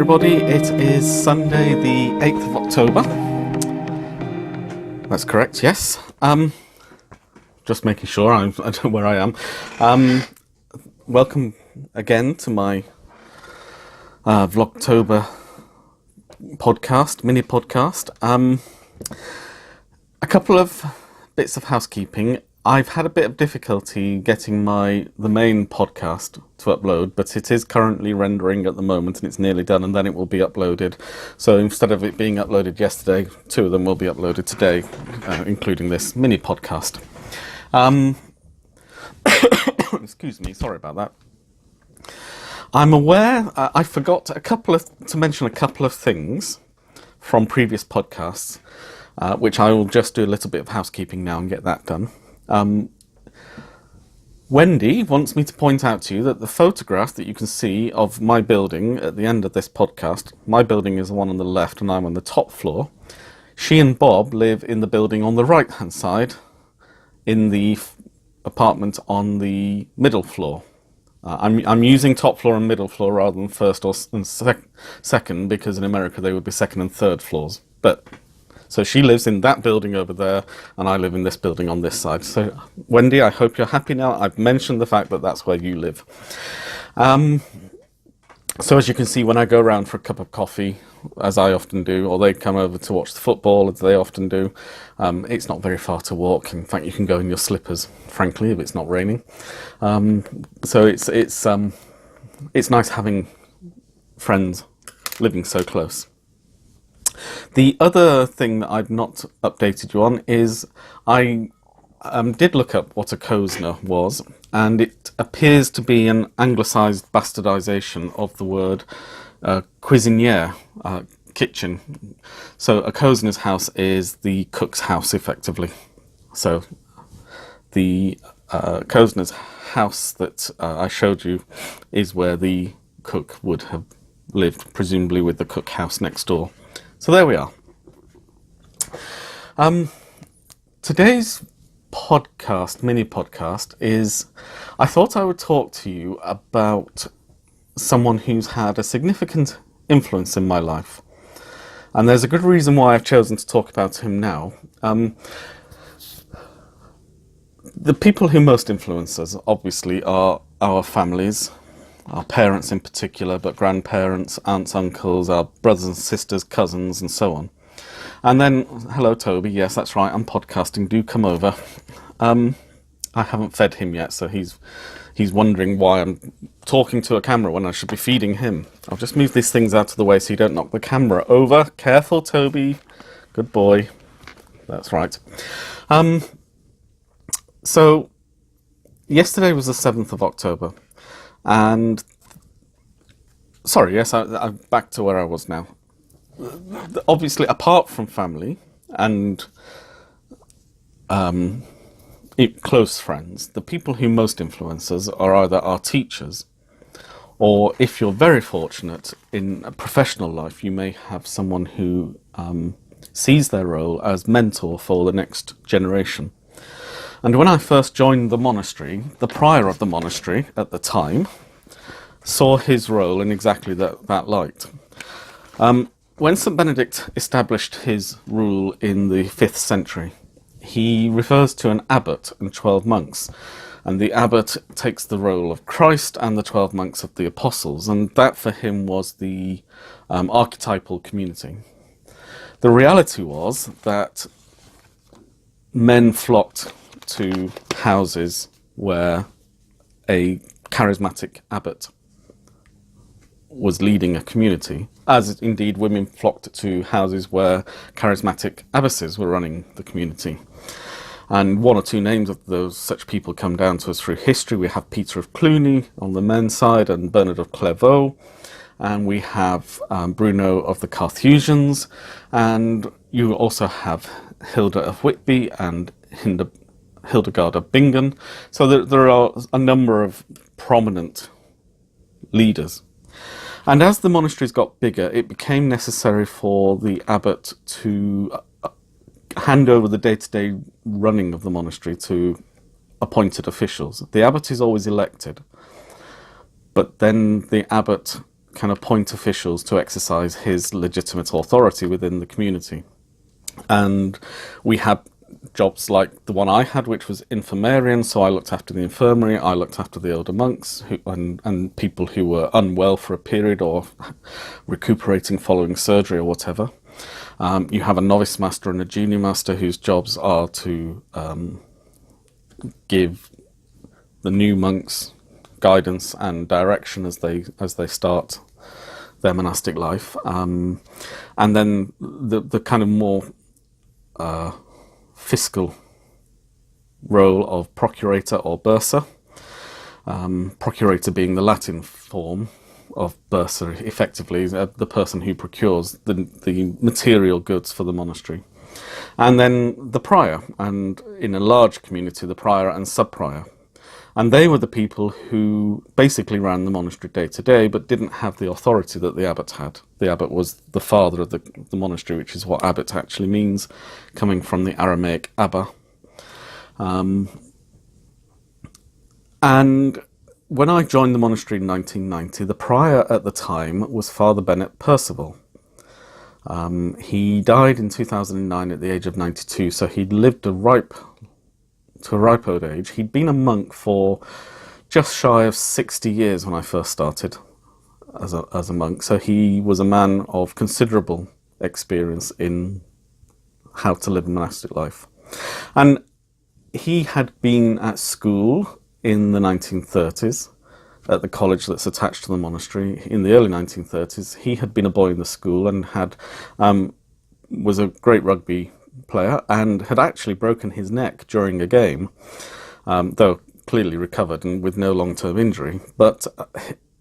everybody, it is Sunday the 8th of October. That's correct, yes. Just making sure I know where I am. Welcome again to my Vlogtober podcast, mini podcast. A couple of bits of housekeeping. I've had a bit of difficulty getting the main podcast to upload, but it is currently rendering at the moment and it's nearly done, and then it will be uploaded. So instead of it being uploaded yesterday, two of them will be uploaded today, including this mini podcast. Excuse me, sorry about that. I'm aware, I forgot to mention a couple of things from previous podcasts, which I will just do a little bit of housekeeping now and get that done. Wendy wants me to point out to you that the photograph that you can see of my building at the end of this podcast, my building is the one on the left and I'm on the top floor. She and Bob live in the building on the right hand side, in the apartment on the middle floor. I'm using top floor and middle floor rather than first or second, because in America they would be second and third floors. So she lives in that building over there, and I live in this building on this side. So, Wendy, I hope you're happy now. I've mentioned the fact that that's where you live. So as you can see, when I go around for a cup of coffee, as I often do, or they come over to watch the football, as they often do, it's not very far to walk. In fact, you can go in your slippers, frankly, if it's not raining. So it's nice having friends living so close. The other thing that I've not updated you on is I did look up what a Kozner was, and it appears to be an anglicised bastardisation of the word cuisinière, kitchen. So a Kozner's house is the cook's house, effectively. So the Kozner's house that I showed you is where the cook would have lived, presumably with the cook house next door. So there we are. Today's podcast, mini podcast, is I thought I would talk to you about someone who's had a significant influence in my life. And there's a good reason why I've chosen to talk about him now. The people who most influence us, obviously, are our families, our parents in particular, but grandparents, aunts, uncles, our brothers and sisters, cousins, and so on. And then, hello Toby, yes, that's right, I'm podcasting, do come over. I haven't fed him yet, so he's wondering why I'm talking to a camera when I should be feeding him. I'll just move these things out of the way so you don't knock the camera over. Careful, Toby. Good boy. That's right. So, yesterday was the 7th of October. And, sorry, yes, I'm back to where I was now. Obviously, apart from family and close friends, the people who most influence us are either our teachers, or if you're very fortunate in a professional life, you may have someone who sees their role as mentor for the next generation. And when I first joined the monastery, the prior of the monastery at the time saw his role in exactly that light. When St. Benedict established his rule in the 5th century, he refers to an abbot and 12 monks. And the abbot takes the role of Christ and the 12 monks of the apostles, and that for him was the archetypal community. The reality was that men flocked to houses where a charismatic abbot was leading a community, as indeed women flocked to houses where charismatic abbesses were running the community. And one or two names of those such people come down to us through history. We have Peter of Cluny on the men's side and Bernard of Clairvaux, and we have Bruno of the Carthusians, and you also have Hilda of Whitby and Hildegard of Bingen. So there are a number of prominent leaders. And as the monasteries got bigger, it became necessary for the abbot to hand over the day-to-day running of the monastery to appointed officials. The abbot is always elected, but then the abbot kind of appoint officials to exercise his legitimate authority within the community. And we had jobs like the one I had, which was infirmarian, so I looked after the infirmary, I looked after the older monks and people who were unwell for a period or recuperating following surgery or whatever. You have a novice master and a junior master whose jobs are to give the new monks guidance and direction as they start their monastic life. And then the kind of more fiscal role of procurator or bursar. Procurator being the Latin form of bursar, effectively the person who procures the material goods for the monastery. And then the prior, and in a large community, the prior and sub-prior. And they were the people who basically ran the monastery day to day, but didn't have the authority that the abbot had. The abbot was the father of the monastery, which is what abbot actually means, coming from the Aramaic abba. And when I joined the monastery in 1990, the prior at the time was Father Bennett Perceval. He died in 2009 at the age of 92, so he'd lived to a ripe old age. He'd been a monk for just shy of 60 years when I first started as a monk, so he was a man of considerable experience in how to live a monastic life. And he had been at school in the 1930s at the college that's attached to the monastery. In the early 1930s, he had been a boy in the school and was a great rugby player and had actually broken his neck during a game, though clearly recovered and with no long-term injury. But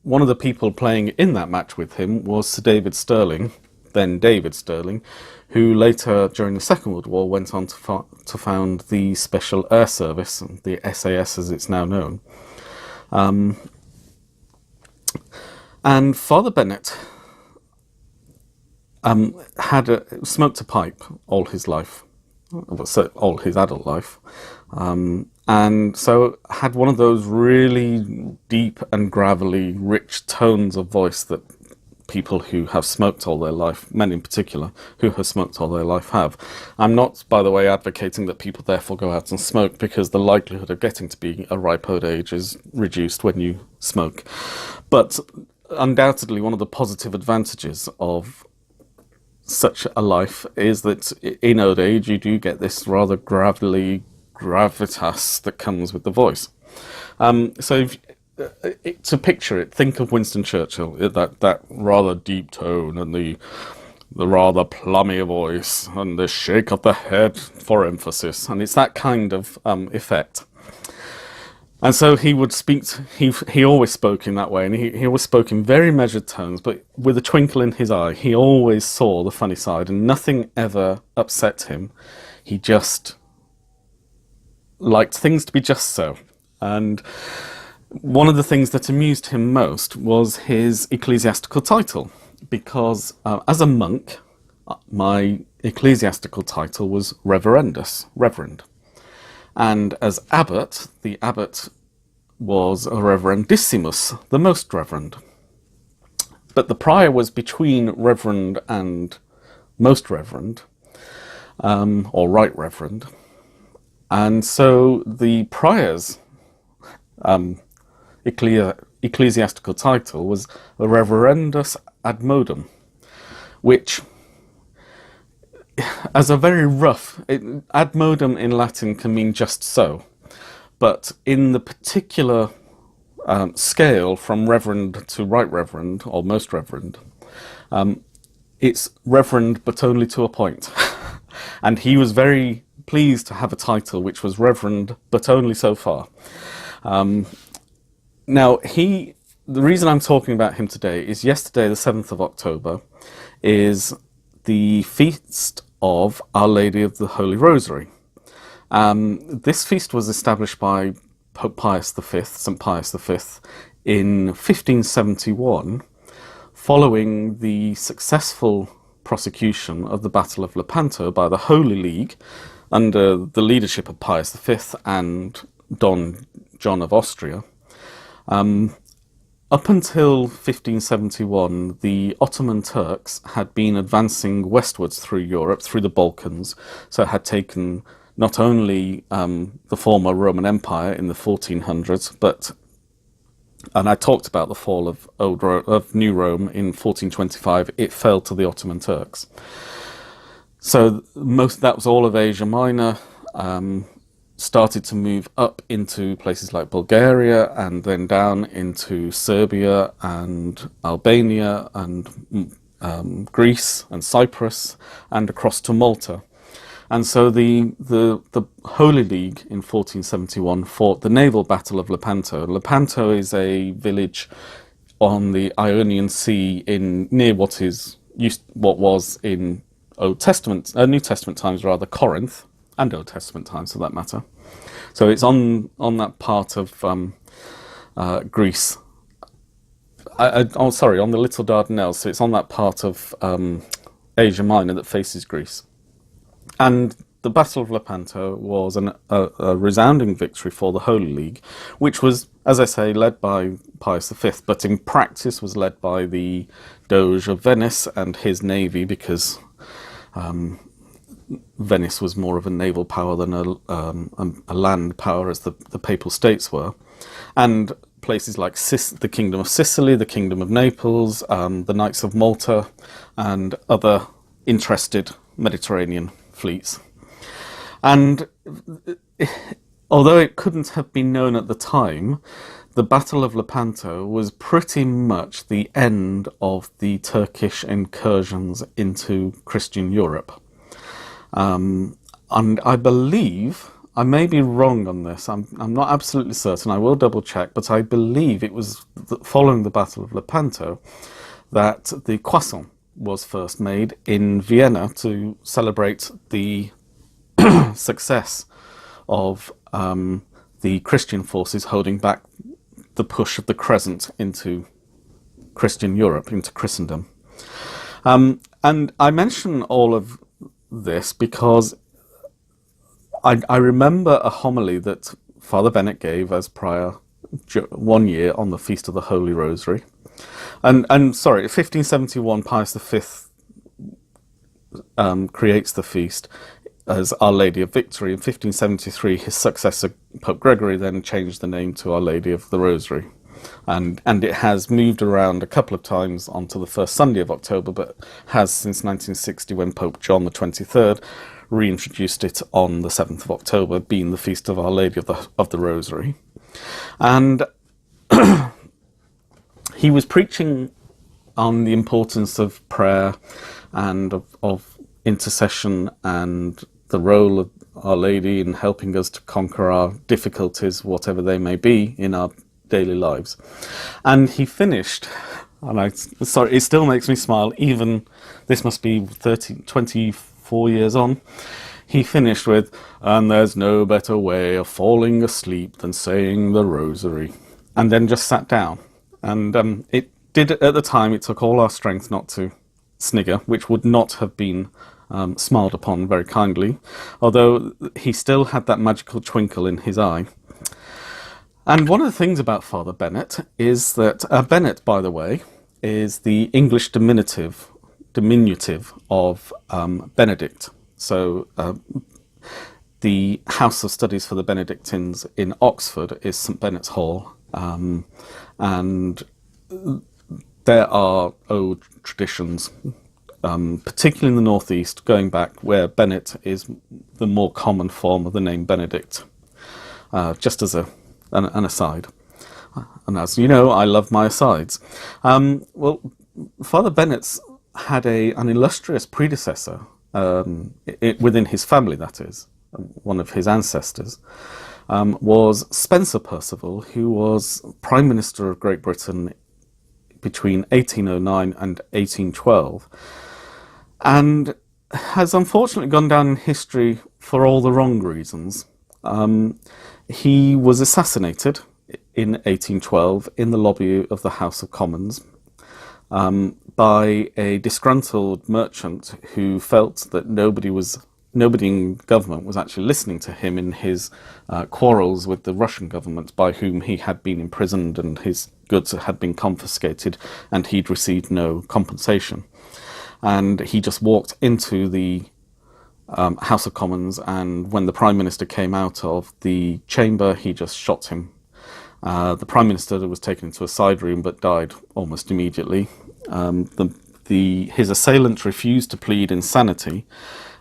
one of the people playing in that match with him was Sir David Stirling, then David Stirling, who later, during the Second World War, went on to found the Special Air Service, the SAS as it's now known. And Father Bennett smoked a pipe all his life, all his adult life, and so had one of those really deep and gravelly, rich tones of voice that people who have smoked all their life, men in particular, who have smoked all their life have. I'm not, by the way, advocating that people therefore go out and smoke, because the likelihood of getting to be a ripe old age is reduced when you smoke. But undoubtedly one of the positive advantages of such a life is that in old age you do get this rather gravelly gravitas that comes with the voice. To picture it, think of Winston Churchill, that rather deep tone and the rather plummy voice and the shake of the head for emphasis, and it's that kind of effect. And so he would speak, he always spoke in that way, and he always spoke in very measured tones, but with a twinkle in his eye. He always saw the funny side, and nothing ever upset him. He just liked things to be just so. And one of the things that amused him most was his ecclesiastical title, because as a monk, my ecclesiastical title was Reverendus, Reverend. And as abbot, the abbot was a Reverendissimus, the most reverend. But the prior was between reverend and most reverend, or right reverend. And so the prior's ecclesiastical title was the Reverendus ad modum, which, as a very rough, ad modum in Latin can mean just so, but in the particular scale from reverend to right reverend, or most reverend, it's reverend but only to a point. And he was very pleased to have a title which was reverend but only so far. Now, the reason I'm talking about him today is yesterday, the 7th of October, is the feast of Our Lady of the Holy Rosary. This feast was established by Pope Pius V, St. Pius V, in 1571, following the successful prosecution of the Battle of Lepanto by the Holy League under the leadership of Pius V and Don John of Austria. Up until 1571, the Ottoman Turks had been advancing westwards through Europe, through the Balkans, so it had taken not only the former Roman Empire in the 1400s, but, and I talked about the fall of New Rome in 1425, it fell to the Ottoman Turks. So that was all of Asia Minor, started to move up into places like Bulgaria and then down into Serbia and Albania and Greece and Cyprus and across to Malta. And so the Holy League in 1471 fought the naval battle of Lepanto. Lepanto is a village on the Ionian Sea near what was in New Testament times rather, Corinth, and Old Testament times for that matter. So it's on that part of Greece. On the Little Dardanelles. So it's on that part of Asia Minor that faces Greece. And the Battle of Lepanto was a resounding victory for the Holy League, which was, as I say, led by Pius V, but in practice was led by the Doge of Venice and his navy, because Venice was more of a naval power than a land power, as the Papal States were. And places like the Kingdom of Sicily, the Kingdom of Naples, the Knights of Malta, and other interested Mediterranean fleets. And although it couldn't have been known at the time, the Battle of Lepanto was pretty much the end of the Turkish incursions into Christian Europe. And I believe, I may be wrong on this, I'm not absolutely certain, I will double check, but I believe it was following the Battle of Lepanto that the croissant was first made in Vienna to celebrate the success of the Christian forces holding back the push of the Crescent into Christian Europe, into Christendom. And I mention all of this because I remember a homily that Father Bennett gave as prior one year on the Feast of the Holy Rosary. And 1571, Pius V creates the feast as Our Lady of Victory. In 1573, his successor, Pope Gregory, then changed the name to Our Lady of the Rosary. And it has moved around a couple of times onto the first Sunday of October, but has since 1960, when Pope John the 23rd reintroduced it on the 7th of October, being the Feast of Our Lady of the Rosary. And he was preaching on the importance of prayer and of intercession and the role of Our Lady in helping us to conquer our difficulties, whatever they may be, in our daily lives. And he finished, and it still makes me smile, even this must be 24 years on, he finished with, "And there's no better way of falling asleep than saying the rosary," and then just sat down. And it did, at the time, it took all our strength not to snigger, which would not have been smiled upon very kindly, although he still had that magical twinkle in his eye. And one of the things about Father Bennett is that Bennett, by the way, is the English diminutive of Benedict. So the House of Studies for the Benedictines in Oxford is St Bennett's Hall, and there are old traditions, particularly in the northeast, going back, where Bennett is the more common form of the name Benedict. Just as an aside, and as you know, I love my asides. Well, Father Bennett's had an illustrious predecessor within his family, that is, one of his ancestors, was Spencer Perceval, who was Prime Minister of Great Britain between 1809 and 1812, and has unfortunately gone down in history for all the wrong reasons. He was assassinated in 1812 in the lobby of the House of Commons by a disgruntled merchant who felt that nobody was nobody in government was actually listening to him in his quarrels with the Russian government, by whom he had been imprisoned and his goods had been confiscated, and he'd received no compensation. And he just walked into the House of Commons, and when the Prime Minister came out of the chamber, he just shot him. The Prime Minister was taken into a side room but died almost immediately. His assailant refused to plead insanity,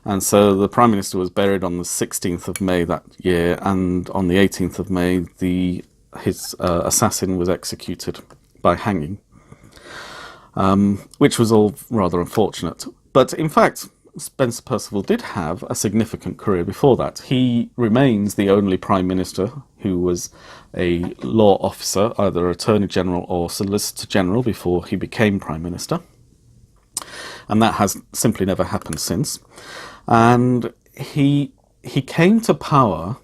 and so the Prime Minister was buried on the 16th of May that year, and on the 18th of May, his assassin was executed by hanging, which was all rather unfortunate. But in fact, Spencer Perceval did have a significant career before that. He remains the only Prime Minister who was a law officer, either Attorney General or Solicitor General, before he became Prime Minister. And that has simply never happened since. And he came to power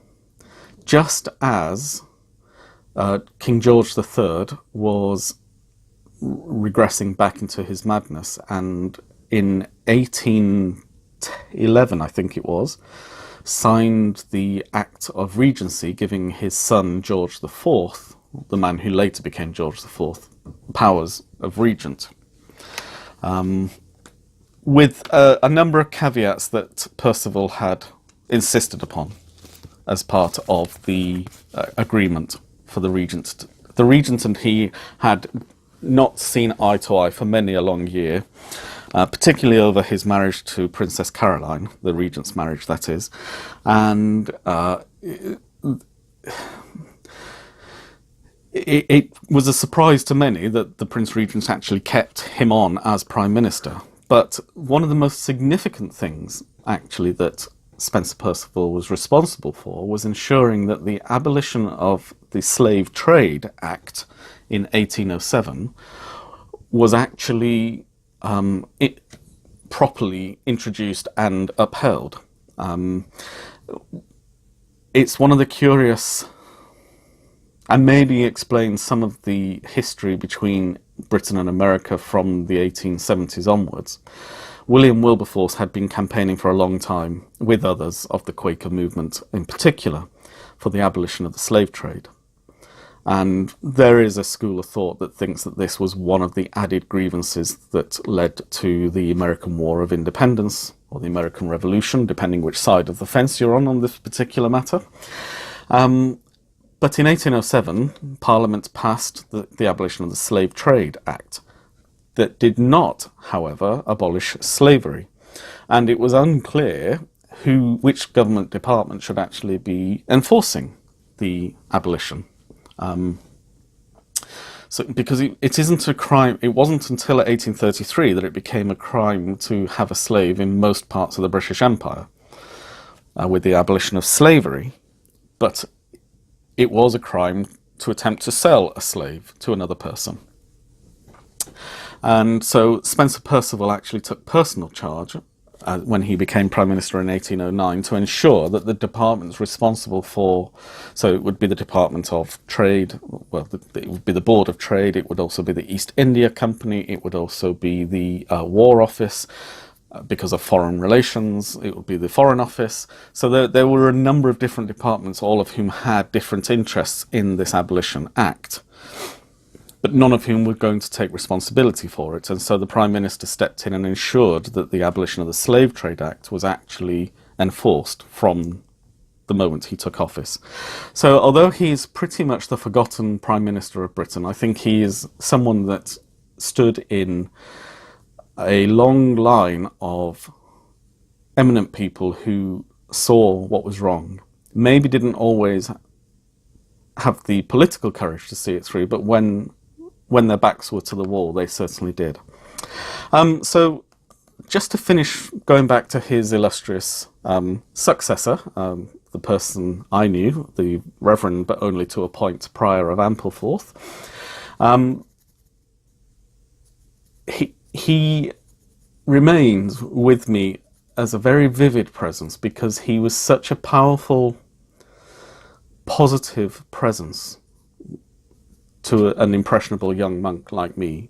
just as King George III was regressing back into his madness, and in 1811, I think it was, signed the Act of Regency, giving his son George IV, the man who later became George IV, powers of regent, with a number of caveats that Perceval had insisted upon as part of the agreement for the regent. The regent and he had not seen eye to eye for many a long year, particularly over his marriage to Princess Caroline, the regent's marriage, that is. And it was a surprise to many that the Prince Regent actually kept him on as Prime Minister. But one of the most significant things, actually, that Spencer Perceval was responsible for was ensuring that the abolition of the Slave Trade Act in 1807 was actually properly introduced and upheld. It's one of the curious, and maybe explains some of the history between Britain and America from the 1870s onwards. William Wilberforce had been campaigning for a long time, with others of the Quaker movement in particular, for the abolition of the slave trade. And there is a school of thought that thinks that this was one of the added grievances that led to the American War of Independence, or the American Revolution, depending which side of the fence you're on this particular matter. But in 1807, Parliament passed the abolition of the Slave Trade Act, that did not, however, abolish slavery. And it was unclear which government department should actually be enforcing the abolition. Because it isn't a crime, it wasn't until 1833 that it became a crime to have a slave in most parts of the British Empire, with the abolition of slavery. But it was a crime to attempt to sell a slave to another person. And so Spencer Perceval actually took personal charge when he became Prime Minister in 1809 to ensure that the departments responsible for, so it would be the Department of Trade, well, it would be the Board of Trade, it would also be the East India Company, it would also be the War Office, because of foreign relations, it would be the Foreign Office. So there were a number of different departments, all of whom had different interests in this Abolition Act, but none of whom were going to take responsibility for it. And so the Prime Minister stepped in and ensured that the abolition of the Slave Trade Act was actually enforced from the moment he took office. So although he's pretty much the forgotten Prime Minister of Britain, I think he is someone that stood in a long line of eminent people who saw what was wrong. Maybe didn't always have the political courage to see it through, but when their backs were to the wall, they certainly did. So just to finish, going back to his illustrious successor, the person I knew, the Reverend, but only to a point, Prior of Ampleforth, he remains with me as a very vivid presence because he was such a powerful, positive presence to an impressionable young monk like me.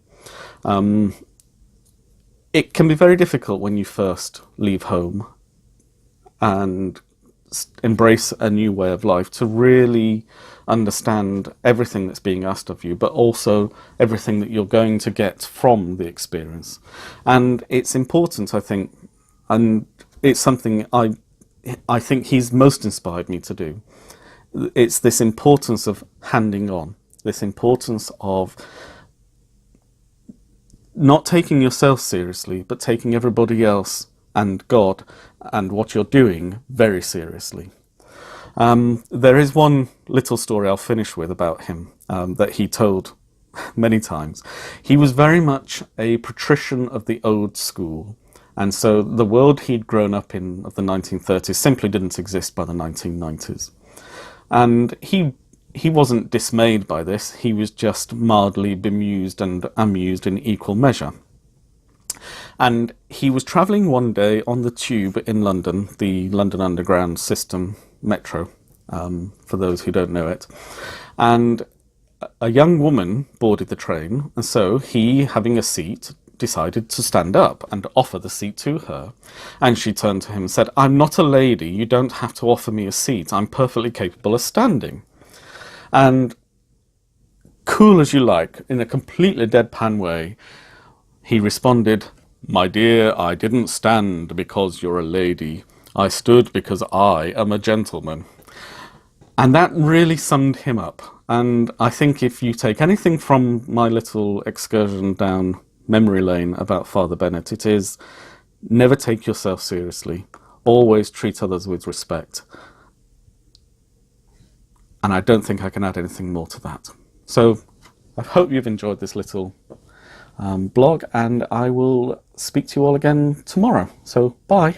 It can be very difficult when you first leave home and embrace a new way of life, to really understand everything that's being asked of you, but also everything that you're going to get from the experience. And it's important, I think, and it's something I think he's most inspired me to do. It's this importance of handing on, this importance of not taking yourself seriously, but taking everybody else and God and what you're doing very seriously. There is one little story I'll finish with about him that he told many times. He was very much a patrician of the old school, and so the world he'd grown up in of the 1930s simply didn't exist by the 1990s. And he wasn't dismayed by this, he was just mildly bemused and amused in equal measure. And he was travelling one day on the tube in London, the London Underground system, metro, for those who don't know it. And a young woman boarded the train, and so he, having a seat, decided to stand up and offer the seat to her. And she turned to him and said, "I'm not a lady, you don't have to offer me a seat, I'm perfectly capable of standing." And cool as you like, in a completely deadpan way, he responded, "My dear, I didn't stand because you're a lady. I stood because I am a gentleman." And that really summed him up. And I think if you take anything from my little excursion down memory lane about Father Bennett, it is never take yourself seriously. Always treat others with respect. And I don't think I can add anything more to that. So I hope you've enjoyed this little blog, and I will speak to you all again tomorrow. So bye.